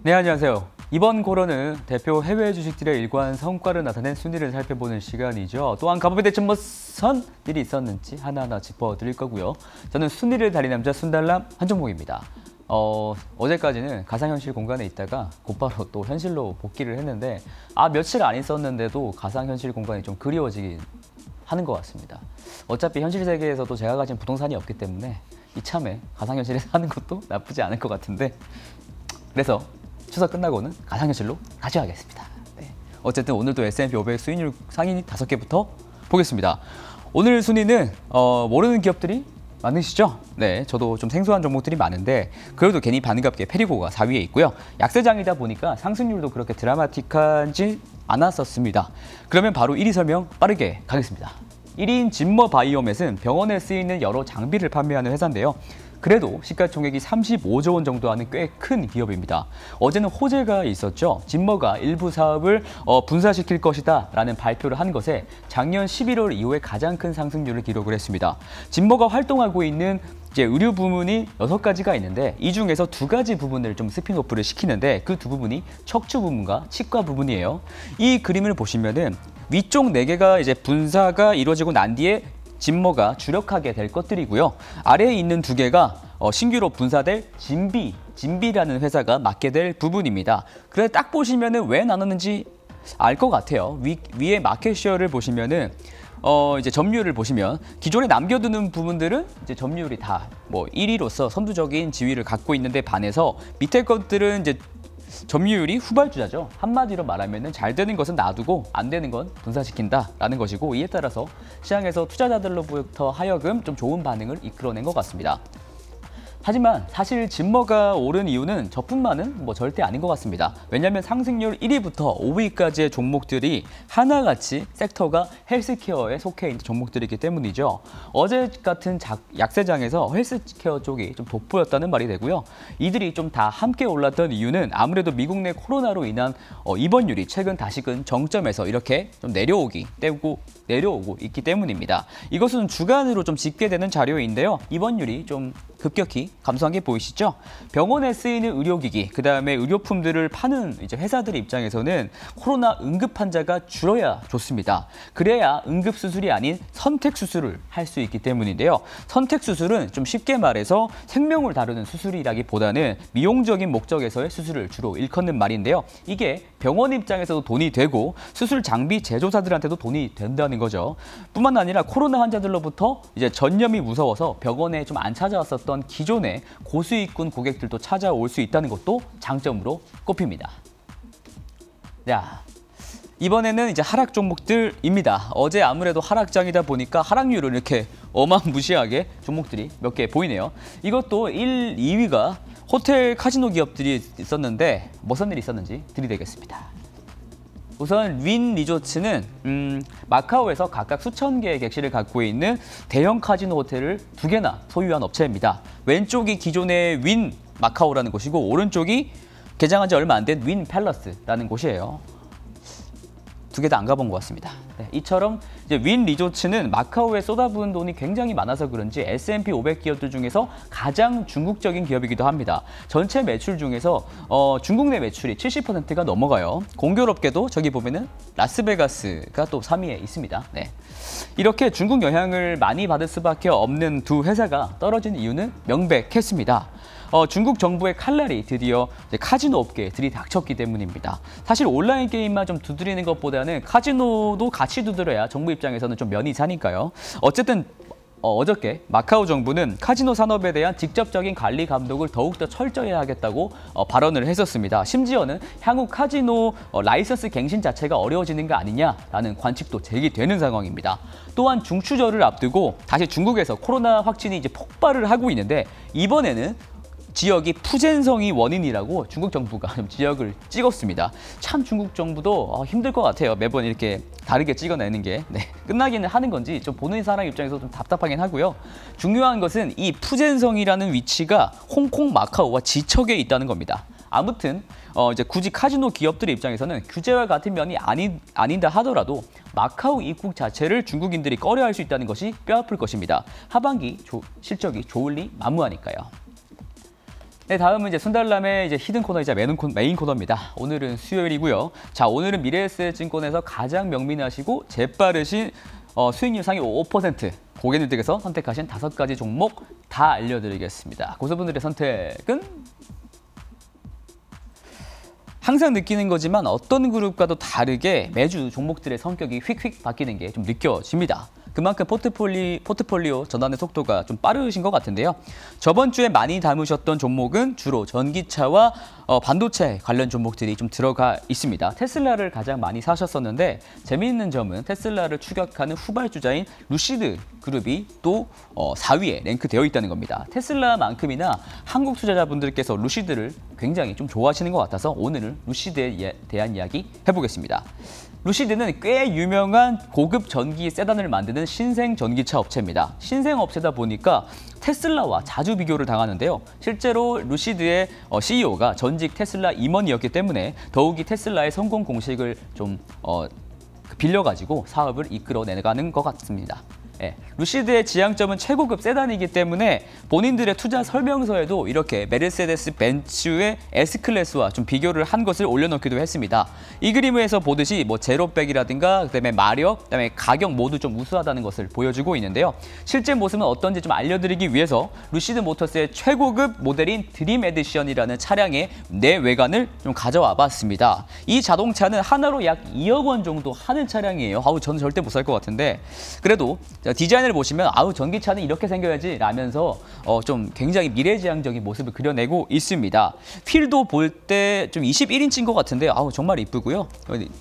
네, 안녕하세요. 이번 고론은 대표 해외 주식들의 일관 성과를 나타낸 순위를 살펴보는 시간이죠. 또한 갑오비 대체 무슨 일이 있었는지 하나하나 짚어드릴 거고요. 저는 순위를 달린 남자 순달람 한종목입니다. 어제까지는 가상현실 공간에 있다가 곧바로 또 현실로 복귀를 했는데 며칠 안 있었는데도 가상현실 공간이 좀 그리워지긴 하는 것 같습니다. 어차피 현실 세계에서도 제가 가진 부동산이 없기 때문에 이참에 가상현실에 사는 것도 나쁘지 않을 것 같은데 그래서 추석 끝나고는 가상현실로 가져가겠습니다. 네. 어쨌든 오늘도 S&P 500 수익률 상위 5개부터 보겠습니다. 오늘 순위는 모르는 기업들이 많으시죠? 네, 저도 좀 생소한 종목들이 많은데 그래도 괜히 반갑게 페리고가 4위에 있고요. 약세장이다 보니까 상승률도 그렇게 드라마틱하지 않았었습니다. 그러면 바로 1위 설명 빠르게 가겠습니다. 1위인 진머바이오맷은 병원에 쓰이는 여러 장비를 판매하는 회사인데요. 그래도 시가총액이 35조 원 정도 하는 꽤 큰 기업입니다. 어제는 호재가 있었죠. 진머가 일부 사업을 분사시킬 것이다 라는 발표를 한 것에 작년 11월 이후에 가장 큰 상승률을 기록을 했습니다. 진머가 활동하고 있는 의료 부문이 6가지가 있는데 이 중에서 2가지 부분을 좀 스핀오프를 시키는데 그 2부분이 척추 부문과 치과 부분이에요. 이 그림을 보시면은 위쪽 4개가 이제 분사가 이루어지고 난 뒤에 진머가 주력하게 될 것들이고요. 아래에 있는 2개가 신규로 분사될 진비라는 회사가 맡게 될 부분입니다. 그래서 딱 보시면은 왜 나눴는지 알 것 같아요. 위에 마켓쉐어를 보시면은 이제 점유율을 보시면 기존에 남겨두는 부분들은 이제 점유율이 다 1위로서 선두적인 지위를 갖고 있는데 반해서 밑에 것들은 이제 점유율이 후발주자죠. 한마디로 말하면 잘 되는 것은 놔두고 안 되는 건 분산시킨다라는 것이고 이에 따라서 시장에서 투자자들로부터 하여금 좀 좋은 반응을 이끌어낸 것 같습니다. 하지만 사실 진머가 오른 이유는 저뿐만은 절대 아닌 것 같습니다. 왜냐하면 상승률 1위부터 5위까지의 종목들이 하나같이 섹터가 헬스케어에 속해 있는 종목들이기 때문이죠. 어제 같은 약세장에서 헬스케어 쪽이 좀 돋보였다는 말이 되고요. 이들이 좀 다 함께 올랐던 이유는 아무래도 미국 내 코로나로 인한 입원율이 최근 다시금 정점에서 이렇게 좀 내려오고 있기 때문입니다. 이것은 주간으로 좀 집계되는 자료인데요. 입원율이 좀 급격히 감소한 게 보이시죠? 병원에 쓰이는 의료기기, 그다음에 의료품들을 파는 이제 회사들의 입장에서는 코로나 응급 환자가 줄어야 좋습니다. 그래야 응급 수술이 아닌 선택 수술을 할 수 있기 때문인데요. 선택 수술은 좀 쉽게 말해서 생명을 다루는 수술이라기보다는 미용적인 목적에서의 수술을 주로 일컫는 말인데요. 이게 병원 입장에서도 돈이 되고 수술 장비 제조사들한테도 돈이 된다는 거죠. 뿐만 아니라 코로나 환자들로부터 이제 전염이 무서워서 병원에 좀 안 찾아왔었던 기존의 고수익군 고객들도 찾아올 수 있다는 것도 장점으로 꼽힙니다. 자, 이번에는 이제 하락 종목들입니다. 어제 아무래도 하락장이다 보니까 하락률을 이렇게 어마무시하게 종목들이 몇 개 보이네요. 이것도 1, 2위가 호텔 카지노 기업들이 있었는데 무슨 일이 있었는지 들이대겠습니다. 우선 윈 리조츠는 마카오에서 각각 수천 개의 객실을 갖고 있는 대형 카지노 호텔을 2개나 소유한 업체입니다. 왼쪽이 기존의 윈 마카오라는 곳이고 오른쪽이 개장한 지 얼마 안 된 윈 팰러스라는 곳이에요. 2개 다 안 가본 것 같습니다. 네, 이처럼 이제 윈 리조츠는 마카오에 쏟아부은 돈이 굉장히 많아서 그런지 S&P 500 기업들 중에서 가장 중국적인 기업이기도 합니다. 전체 매출 중에서 중국 내 매출이 70%가 넘어가요. 공교롭게도 저기 보면은 라스베가스가 또 3위에 있습니다. 네. 이렇게 중국 영향을 많이 받을 수밖에 없는 2 회사가 떨어진 이유는 명백했습니다. 중국 정부의 칼날이 드디어 카지노 업계에 들이닥쳤기 때문입니다. 사실 온라인 게임만 좀 두드리는 것보다는 카지노도 같이 두드려야 정부 입장에서는 좀 면이 사니까요. 어쨌든 어저께 마카오 정부는 카지노 산업에 대한 직접적인 관리 감독을 더욱더 철저히 하겠다고 발언을 했었습니다. 심지어는 향후 카지노 라이선스 갱신 자체가 어려워지는 거 아니냐라는 관측도 제기되는 상황입니다. 또한 중추절을 앞두고 다시 중국에서 코로나 확진이 이제 폭발을 하고 있는데 이번에는 지역이 푸젠성이 원인이라고 중국 정부가 좀 지역을 찍었습니다. 참 중국 정부도 힘들 것 같아요. 매번 이렇게 다르게 찍어내는 게. 네, 끝나기는 하는 건지 좀 보는 사람 입장에서 좀 답답하긴 하고요. 중요한 것은 이 푸젠성이라는 위치가 홍콩, 마카오와 지척에 있다는 겁니다. 아무튼 이제 굳이 카지노 기업들의 입장에서는 규제와 같은 면이 아닌다 하더라도 마카오 입국 자체를 중국인들이 꺼려할 수 있다는 것이 뼈아플 것입니다. 하반기 실적이 좋을 리 만무하니까요. 네, 다음은 이제 순달람의 이제 히든 코너이자 메인 코너입니다. 오늘은 수요일이고요. 자, 오늘은 미래에셋증권에서 가장 명민하시고 재빠르신 수익률 상위 5% 고객님들께서 선택하신 5가지 종목 다 알려드리겠습니다. 고소분들의 선택은 항상 느끼는 거지만 어떤 그룹과도 다르게 매주 종목들의 성격이 휙휙 바뀌는 게 좀 느껴집니다. 그만큼 포트폴리오 전환의 속도가 좀 빠르신 것 같은데요. 저번 주에 많이 담으셨던 종목은 주로 전기차와 반도체 관련 종목들이 좀 들어가 있습니다. 테슬라를 가장 많이 사셨었는데 재미있는 점은 테슬라를 추격하는 후발주자인 루시드 그룹이 또 4위에 랭크되어 있다는 겁니다. 테슬라만큼이나 한국 투자자분들께서 루시드를 굉장히 좀 좋아하시는 것 같아서 오늘은 루시드에 대한 이야기 해보겠습니다. 루시드는 꽤 유명한 고급 전기 세단을 만드는 신생 전기차 업체입니다. 신생 업체다 보니까 테슬라와 자주 비교를 당하는데요. 실제로 루시드의 CEO가 전직 테슬라 임원이었기 때문에 더욱이 테슬라의 성공 공식을 좀 빌려가지고 사업을 이끌어내가는 것 같습니다. 예, 루시드의 지향점은 최고급 세단이기 때문에 본인들의 투자 설명서에도 이렇게 메르세데스 벤츠의 S클래스와 좀 비교를 한 것을 올려놓기도 했습니다. 이 그림에서 보듯이 뭐 제로백이라든가 그다음에 마력, 그다음에 가격 모두 좀 우수하다는 것을 보여주고 있는데요. 실제 모습은 어떤지 좀 알려드리기 위해서 루시드 모터스의 최고급 모델인 드림 에디션이라는 차량의 내외관을 좀 가져와 봤습니다. 이 자동차는 하나로 약 2억 원 정도 하는 차량이에요. 아우, 저는 절대 못 살 것 같은데 그래도 디자인을 보시면 아우, 전기차는 이렇게 생겨야지 라면서 좀 굉장히 미래지향적인 모습을 그려내고 있습니다. 휠도 볼 때 좀 21인치인 것 같은데 아우, 정말 이쁘고요.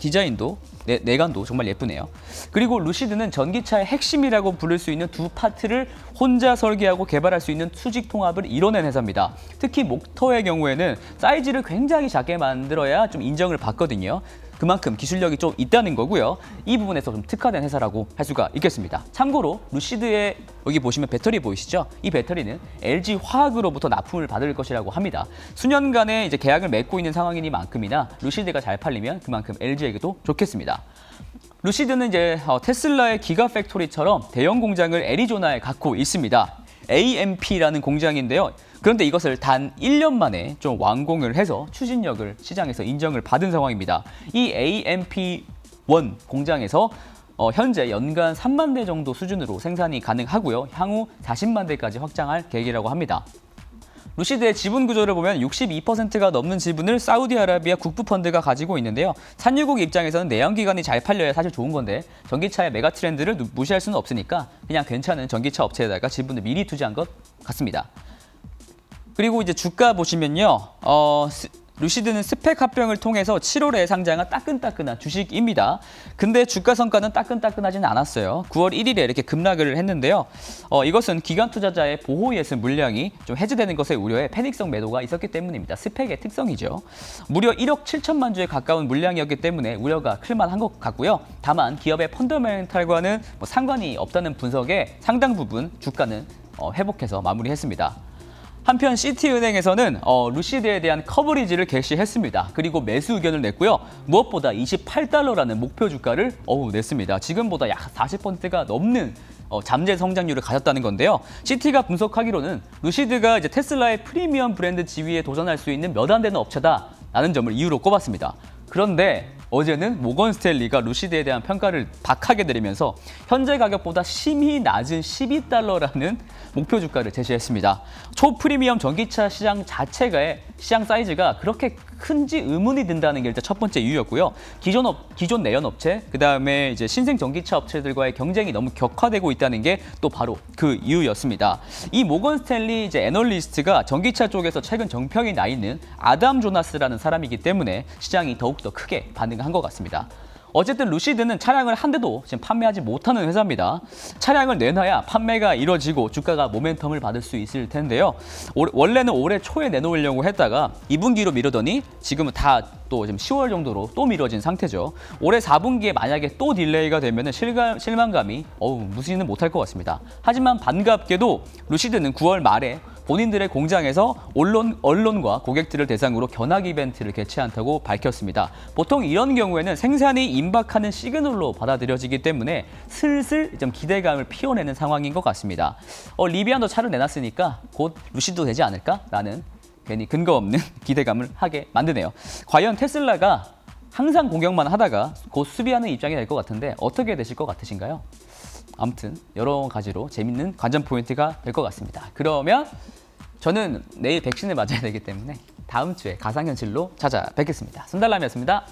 디자인도 내관도 정말 예쁘네요. 그리고 루시드는 전기차의 핵심이라고 부를 수 있는 두 파트를 혼자 설계하고 개발할 수 있는 수직 통합을 이뤄낸 회사입니다. 특히 모터의 경우에는 사이즈를 굉장히 작게 만들어야 좀 인정을 받거든요. 그만큼 기술력이 좀 있다는 거고요. 이 부분에서 좀 특화된 회사라고 할 수가 있겠습니다. 참고로 루시드의 여기 보시면 배터리 보이시죠? 이 배터리는 LG 화학으로부터 납품을 받을 것이라고 합니다. 수년간의 이제 계약을 맺고 있는 상황이니만큼이나 루시드가 잘 팔리면 그만큼 LG에게도 좋겠습니다. 루시드는 이제 테슬라의 기가팩토리처럼 대형 공장을 애리조나에 갖고 있습니다. AMP라는 공장인데요. 그런데 이것을 단 1년 만에 좀 완공을 해서 추진력을 시장에서 인정을 받은 상황입니다. 이 AMP1 공장에서 현재 연간 3만 대 정도 수준으로 생산이 가능하고요. 향후 40만 대까지 확장할 계획이라고 합니다. 루시드의 지분 구조를 보면 62%가 넘는 지분을 사우디아라비아 국부펀드가 가지고 있는데요. 산유국 입장에서는 내연기관이 잘 팔려야 사실 좋은 건데 전기차의 메가 트렌드를 무시할 수는 없으니까 그냥 괜찮은 전기차 업체에다가 지분을 미리 투자한 것 같습니다. 그리고 이제 주가 보시면요. 루시드는 스펙 합병을 통해서 7월에 상장한 따끈따끈한 주식입니다. 근데 주가 성과는 따끈따끈하지는 않았어요. 9월 1일에 이렇게 급락을 했는데요. 이것은 기관 투자자의 보호 예습 물량이 좀 해제되는 것에 우려해 패닉성 매도가 있었기 때문입니다. 스펙의 특성이죠. 무려 1억 7천만 주에 가까운 물량이었기 때문에 우려가 클만한 것 같고요. 다만 기업의 펀더멘탈과는 상관이 없다는 분석에 상당 부분 주가는 회복해서 마무리했습니다. 한편 시티은행에서는 루시드에 대한 커버리지를 개시했습니다. 그리고 매수 의견을 냈고요. 무엇보다 28달러라는 목표 주가를 냈습니다. 지금보다 약 40%가 넘는 잠재 성장률을 가졌다는 건데요. 시티가 분석하기로는 루시드가 이제 테슬라의 프리미엄 브랜드 지위에 도전할 수 있는 몇 안 되는 업체다라는 점을 이유로 꼽았습니다. 그런데 어제는 모건 스탠리가 루시드에 대한 평가를 박하게 내리면서 현재 가격보다 심히 낮은 12달러라는 목표 주가를 제시했습니다. 초프리미엄 전기차 시장 자체의 시장 사이즈가 그렇게 큰지 의문이 든다는 게 일단 첫 번째 이유였고요. 기존 내연 업체, 그다음에 이제 신생 전기차 업체들과의 경쟁이 너무 격화되고 있다는 게 또 바로 그 이유였습니다. 이 모건 스탠리 이제 애널리스트가 전기차 쪽에서 최근 정평이 나 있는 아담 조나스라는 사람이기 때문에 시장이 더욱더 크게 반응한 것 같습니다. 어쨌든 루시드는 차량을 한 대도 지금 판매하지 못하는 회사입니다. 차량을 내놔야 판매가 이뤄지고 주가가 모멘텀을 받을 수 있을 텐데요. 원래는 올해 초에 내놓으려고 했다가 2분기로 미루더니 지금은 다 또 지금 10월 정도로 또 미뤄진 상태죠. 올해 4분기에 만약에 또 딜레이가 되면 실망감이 무시는 못할 것 같습니다. 하지만 반갑게도 루시드는 9월 말에 본인들의 공장에서 언론과 고객들을 대상으로 견학 이벤트를 개최한다고 밝혔습니다. 보통 이런 경우에는 생산이 임박하는 시그널로 받아들여지기 때문에 슬슬 좀 기대감을 피워내는 상황인 것 같습니다. 리비안도 차를 내놨으니까 곧 루시드도 되지 않을까라는 괜히 근거 없는 기대감을 하게 만드네요. 과연 테슬라가 항상 공격만 하다가 곧 수비하는 입장이 될 것 같은데 어떻게 되실 것 같으신가요? 아무튼 여러 가지로 재밌는 관전 포인트가 될 것 같습니다. 그러면 저는 내일 백신을 맞아야 되기 때문에 다음 주에 가상현실로 찾아뵙겠습니다. 손달람이었습니다.